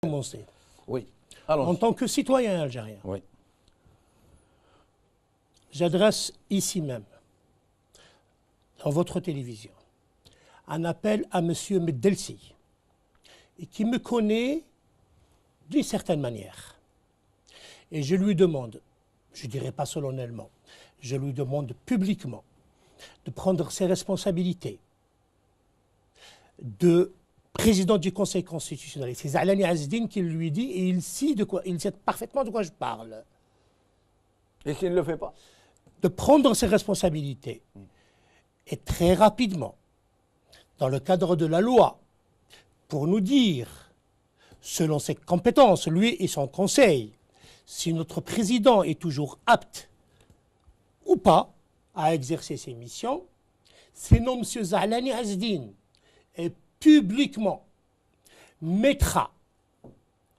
Commencer. Oui. En tant que citoyen algérien, Oui. j'adresse ici même, dans votre télévision, un appel à M. Meddelsi, et qui me connaît d'une certaine manière. Et je lui demande, je ne dirais pas solennellement, je lui demande publiquement de prendre ses responsabilités de président du Conseil constitutionnel. C'est Zalani Azzedine qui lui dit, et il sait parfaitement de quoi je parle. Et s'il ne le fait pas? De prendre ses responsabilités et très rapidement, dans le cadre de la loi, pour nous dire, selon ses compétences, lui et son conseil, si notre président est toujours apte ou pas à exercer ses missions, sinon M. Zalani Azzedine est publiquement mettra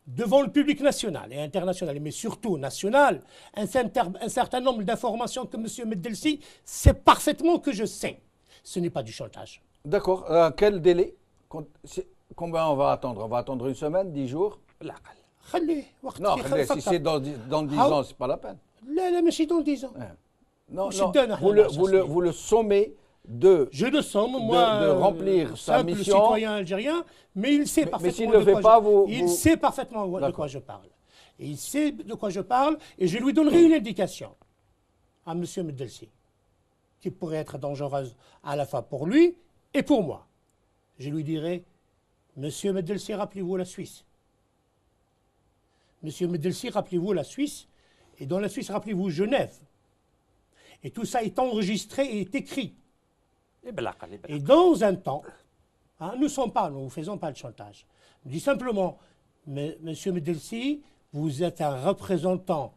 devant le public national et international, mais surtout national, un certain nombre d'informations que M. Meddelsi sait parfaitement que je sais. Ce n'est pas du chantage. D'accord. Quel délai? Combien on va attendre? On va attendre une semaine, 10 jours? Non, si c'est dans 10 ans, c'est pas la peine. لا ماشي dans 10 ans. Non, vous le sommez de, je le somme, moi, de remplir sa mission. Citoyen algérien, mais il sait parfaitement, mais s'il ne le fait pas, il sait parfaitement de quoi je parle. Et il sait de quoi je parle, et je lui donnerai une indication à M. Meddelsi, qui pourrait être dangereuse à la fois pour lui et pour moi. Je lui dirai, Monsieur Meddelsi, rappelez-vous la Suisse. Monsieur Meddelsi, rappelez-vous la Suisse, et dans la Suisse, rappelez-vous Genève. Et tout ça est enregistré et est écrit. Et dans un temps, nous ne faisons pas de chantage. Je dis simplement, Monsieur Meddelsi, vous êtes un représentant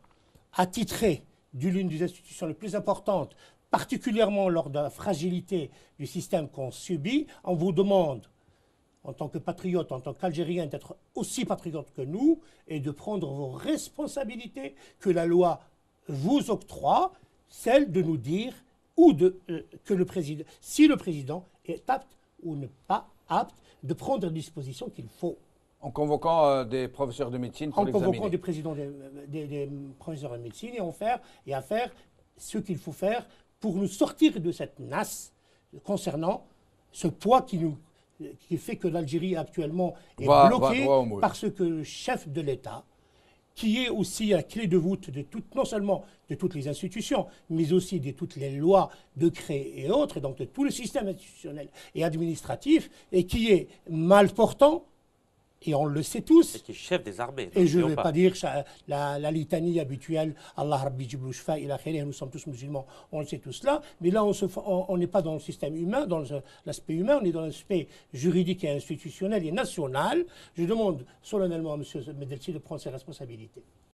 attitré d'une des institutions les plus importantes, particulièrement lors de la fragilité du système qu'on subit. On vous demande, en tant que patriote, en tant qu'Algérien, d'être aussi patriote que nous et de prendre vos responsabilités que la loi vous octroie, celle de nous dire que le président, si le président est apte ou ne pas apte de prendre les dispositions qu'il faut. En convoquant des professeurs de médecine pour l'examiner. En convoquant des présidents des professeurs de médecine et à faire ce qu'il faut faire pour nous sortir de cette nasse concernant ce poids qui fait que l'Algérie actuellement est bloquée parce que le chef de l'État, qui est aussi la clé de voûte de non seulement de toutes les institutions, mais aussi de toutes les lois, décrets et autres, donc de tout le système institutionnel et administratif, et qui est mal portant, et on le sait tous. Et qui est chef des armées. Et je ne vais pas dire la litanie habituelle, Allah Rabbi Jibrou Shfa, ila khayri, nous sommes tous musulmans, on le sait tous là, mais là on n'est pas dans le système humain, dans l'aspect humain, on est dans l'aspect juridique et institutionnel et national. Je demande solennellement à M. Meddelsi de prendre ses responsabilités.